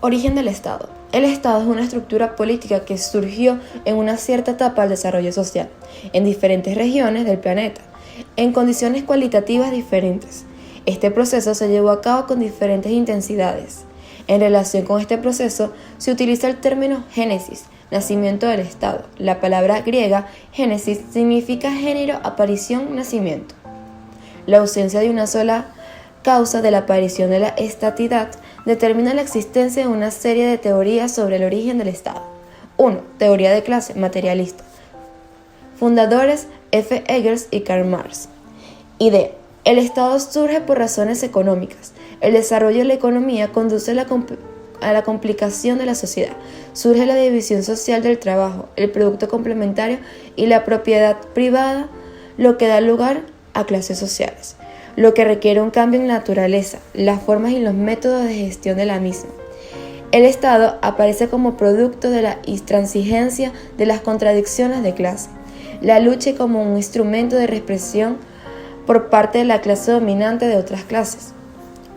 Origen del Estado. El Estado es una estructura política que surgió en una cierta etapa del desarrollo social, en diferentes regiones del planeta, en condiciones cualitativas diferentes. Este proceso se llevó a cabo con diferentes intensidades. En relación con este proceso, se utiliza el término génesis, nacimiento del Estado. La palabra griega génesis significa género, aparición, nacimiento. La ausencia de una sola causa de la aparición de la estatidad determina la existencia de una serie de teorías sobre el origen del Estado. 1. Teoría de clase materialista. Fundadores F. Engels y Karl Marx. Idea. El Estado surge por razones económicas. El desarrollo de la economía conduce a la complicación de la sociedad. Surge la división social del trabajo, el producto complementario y la propiedad privada, lo que da lugar a clases sociales, lo que requiere un cambio en la naturaleza, las formas y los métodos de gestión de la misma. El Estado aparece como producto de la intransigencia de las contradicciones de clase, la lucha como un instrumento de represión por parte de la clase dominante de otras clases.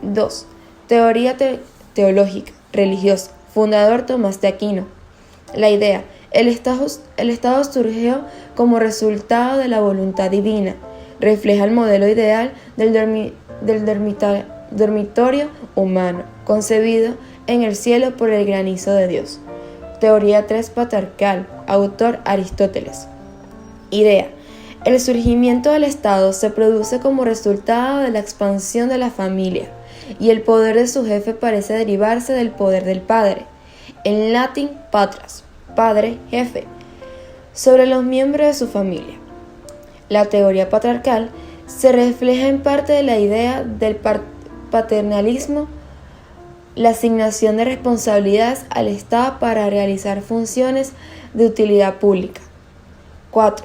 2. Teoría teológica, religiosa. Fundador Tomás de Aquino. La idea. El Estado surgió como resultado de la voluntad divina. Refleja el modelo ideal del dormitorio humano, concebido en el cielo por el granizo de Dios. Teoría 3 patriarcal, autor Aristóteles. Idea. El surgimiento del Estado se produce como resultado de la expansión de la familia, y el poder de su jefe parece derivarse del poder del padre, en latín patras, padre, jefe, sobre los miembros de su familia. La teoría patriarcal se refleja en parte de la idea del paternalismo, la asignación de responsabilidades al Estado para realizar funciones de utilidad pública. 4.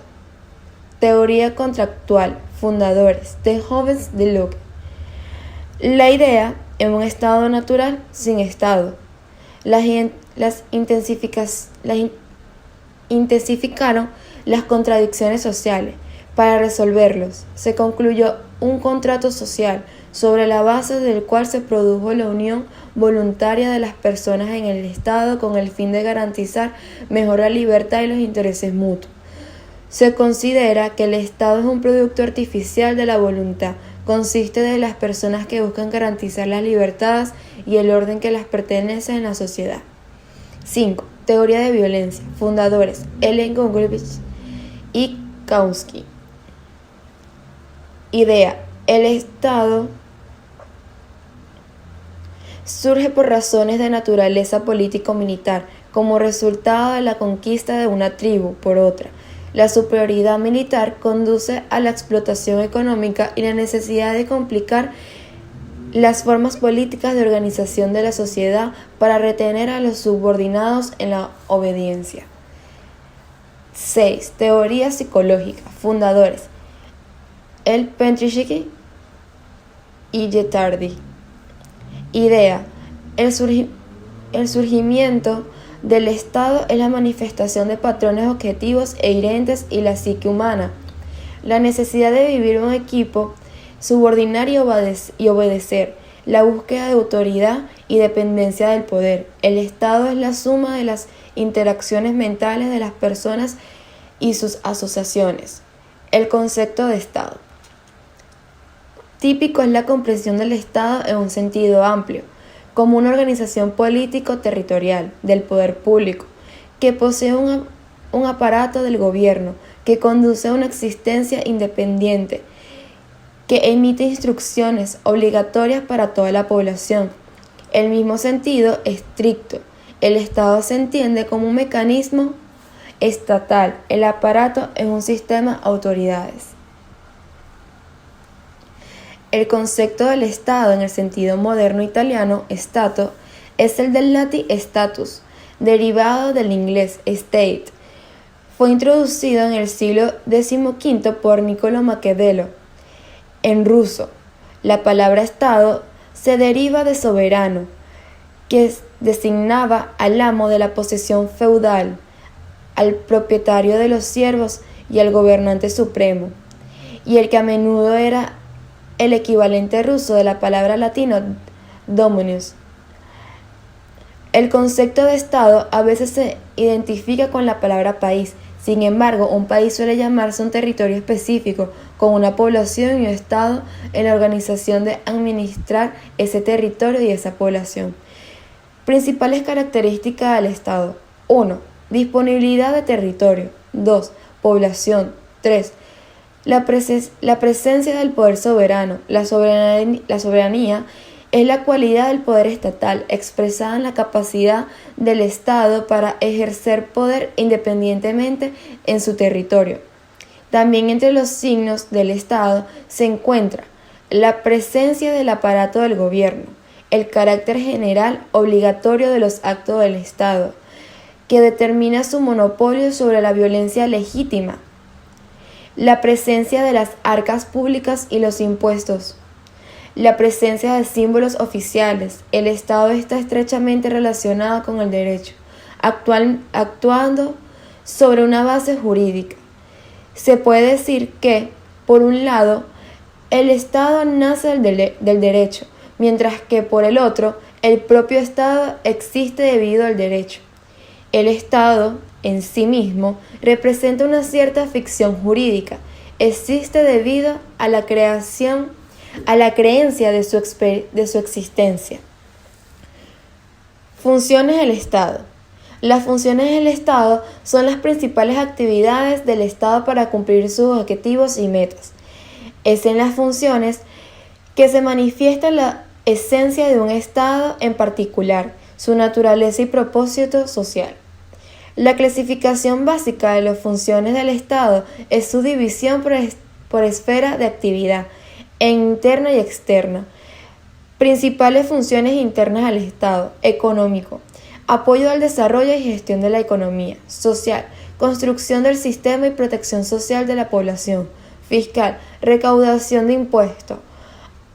Teoría contractual, fundadores, de Hobbes de Locke. La idea en un estado natural sin Estado. Las intensificaron las contradicciones sociales. Para resolverlos, se concluyó un contrato social sobre la base del cual se produjo la unión voluntaria de las personas en el Estado con el fin de garantizar mejor la libertad y los intereses mutuos. Se considera que el Estado es un producto artificial de la voluntad, consiste de las personas que buscan garantizar las libertades y el orden que les pertenece en la sociedad. 5. Teoría de violencia. Fundadores Ellen Gungrich y Kautsky. Idea. El Estado surge por razones de naturaleza político-militar, como resultado de la conquista de una tribu por otra. La superioridad militar conduce a la explotación económica y la necesidad de complicar las formas políticas de organización de la sociedad para retener a los subordinados en la obediencia. 6. Teoría psicológica. Fundadores L. Petritsky y Guettardi. Idea. El surgimiento del Estado es la manifestación de patrones objetivos e inherentes y la psique humana. La necesidad de vivir en un equipo, subordinar y obedecer, la búsqueda de autoridad y dependencia del poder. El Estado es la suma de las interacciones mentales de las personas y sus asociaciones. El concepto de Estado. Típico es la comprensión del Estado en un sentido amplio, como una organización político-territorial del poder público, que posee un aparato del gobierno, que conduce a una existencia independiente, que emite instrucciones obligatorias para toda la población. El mismo sentido estricto, el Estado se entiende como un mecanismo estatal, el aparato es un sistema de autoridades. El concepto del Estado en el sentido moderno italiano, Stato, es el del latín status, derivado del inglés state. Fue introducido en el siglo XV por Niccolò Maquiavelo. En ruso, la palabra Estado se deriva de soberano, que designaba al amo de la posesión feudal, al propietario de los siervos y al gobernante supremo, y el que a menudo era el equivalente ruso de la palabra latino dominus. El concepto de Estado a veces se identifica con la palabra país. Sin embargo, un país suele llamarse un territorio específico, con una población y un Estado en la organización de administrar ese territorio y esa población. Principales características del Estado. 1. Disponibilidad de territorio. 2. Población. 3. La presencia del poder soberano. La soberanía es la cualidad del poder estatal expresada en la capacidad del Estado para ejercer poder independientemente en su territorio. También entre los signos del Estado se encuentra la presencia del aparato del gobierno, el carácter general obligatorio de los actos del Estado, que determina su monopolio sobre la violencia legítima, la presencia de las arcas públicas y los impuestos, la presencia de símbolos oficiales. El Estado está estrechamente relacionado con el derecho, actuando sobre una base jurídica. Se puede decir que, por un lado, el Estado nace del derecho, mientras que por el otro, el propio Estado existe debido al derecho. El Estado, en sí mismo, representa una cierta ficción jurídica. Existe debido a la creencia de su existencia. Funciones del Estado. Las funciones del Estado son las principales actividades del Estado para cumplir sus objetivos y metas. Es en las funciones que se manifiesta la esencia de un Estado en particular, su naturaleza y propósito social. La clasificación básica de las funciones del Estado es su división por esfera de actividad, interna y externa. Principales funciones internas al Estado: económico, apoyo al desarrollo y gestión de la economía; social, construcción del sistema y protección social de la población; fiscal, recaudación de impuestos,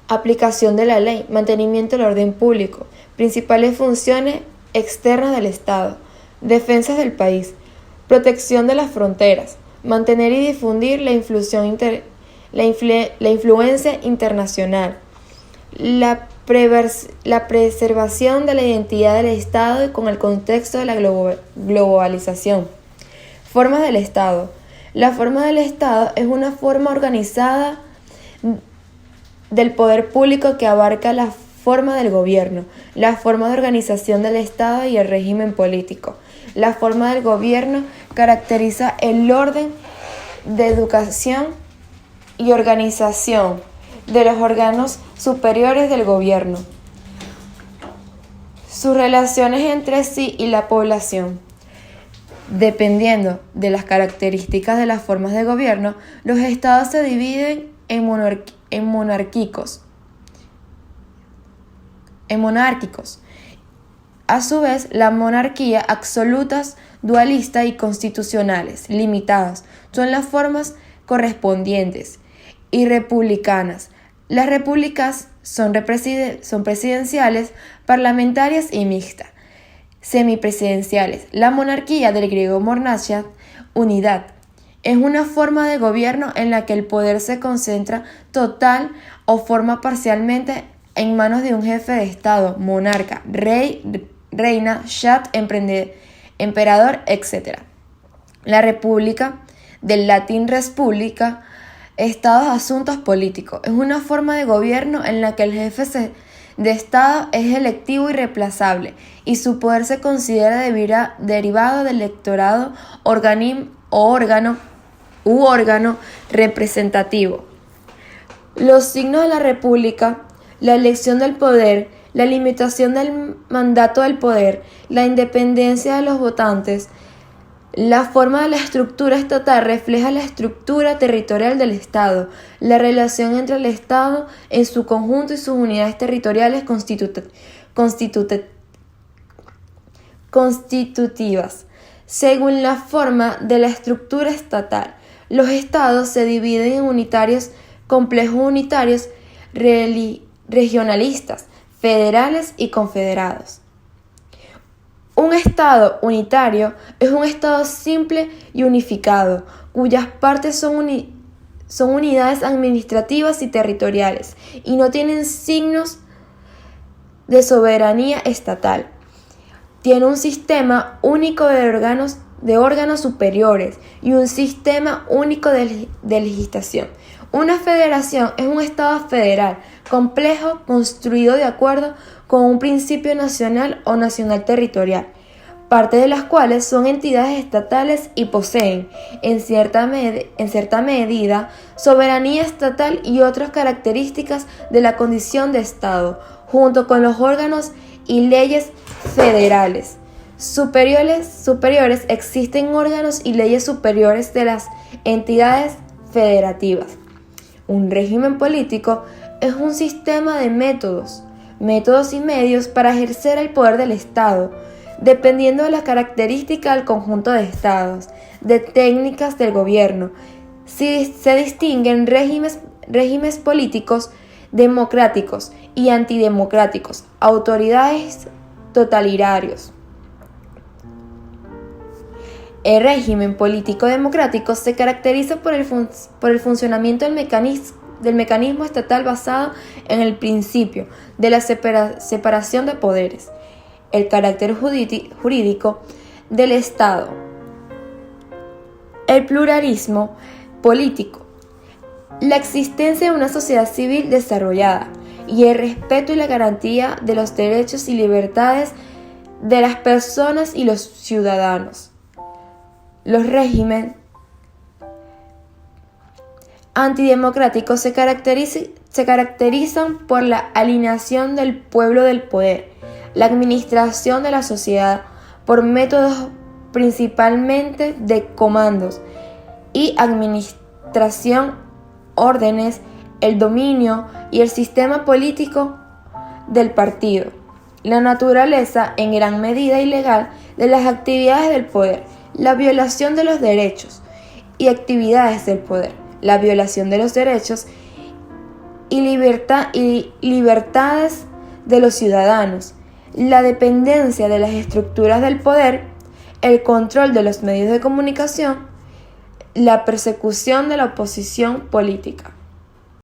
aplicación de la ley, mantenimiento del orden público. Principales funciones externas del Estado: defensa del país, protección de las fronteras, mantener y difundir la influencia internacional, la preservación de la identidad del Estado y con el contexto de la globalización. Formas del Estado. La forma del Estado es una forma organizada del poder público que abarca la forma del gobierno, la forma de organización del Estado y el régimen político. La forma del gobierno caracteriza el orden de educación y organización de los órganos superiores del gobierno, sus relaciones entre sí y la población. Dependiendo de las características de las formas de gobierno, los estados se dividen en monárquicos. A su vez, la monarquía, absolutas, dualistas y constitucionales, limitadas, son las formas correspondientes, y republicanas. Las repúblicas son presidenciales, parlamentarias y mixtas, semipresidenciales. La monarquía, del griego monarchia, unidad, es una forma de gobierno en la que el poder se concentra total o forma parcialmente en manos de un jefe de Estado, monarca, rey, reina, shah, emperador, etc. La república, del latín res publica, Estados asuntos políticos, es una forma de gobierno en la que el jefe de Estado es electivo y reemplazable, y su poder se considera derivado del electorado, órgano representativo. Los signos de la república: la elección del poder, la limitación del mandato del poder, la independencia de los votantes. La forma de la estructura estatal refleja la estructura territorial del Estado, la relación entre el Estado en su conjunto y sus unidades territoriales constitutivas. Según la forma de la estructura estatal, los estados se dividen en unitarios, complejos unitarios, regionalistas, federales y confederados. Un estado unitario es un estado simple y unificado, cuyas partes son unidades administrativas y territoriales y no tienen signos de soberanía estatal. tiene un sistema único de órganos superiores y un sistema único de legislación. Una federación es un estado federal complejo construido de acuerdo con un principio nacional o nacional territorial, parte de las cuales son entidades estatales y poseen, en cierta medida, soberanía estatal y otras características de la condición de Estado, junto con los órganos y leyes federales. Superiores existen órganos y leyes superiores de las entidades federativas. Un régimen político es un sistema de métodos y medios para ejercer el poder del Estado, dependiendo de las características del conjunto de estados, de técnicas del gobierno. Se distinguen regímenes políticos democráticos y antidemocráticos, autoridades totalitarios. El régimen político democrático se caracteriza por el funcionamiento del mecanismo estatal basado en el principio de la separación de poderes, el carácter jurídico del Estado, el pluralismo político, la existencia de una sociedad civil desarrollada y el respeto y la garantía de los derechos y libertades de las personas y los ciudadanos. Los regímenes antidemocráticos se caracterizan por la alienación del pueblo del poder, la administración de la sociedad por métodos principalmente de comandos y administración, órdenes, el dominio y el sistema político del partido. La naturaleza, en gran medida ilegal, de las actividades del poder, la violación de los derechos y actividades del poder, la violación de los derechos y libertades de los ciudadanos, la dependencia de las estructuras del poder, el control de los medios de comunicación, la persecución de la oposición política.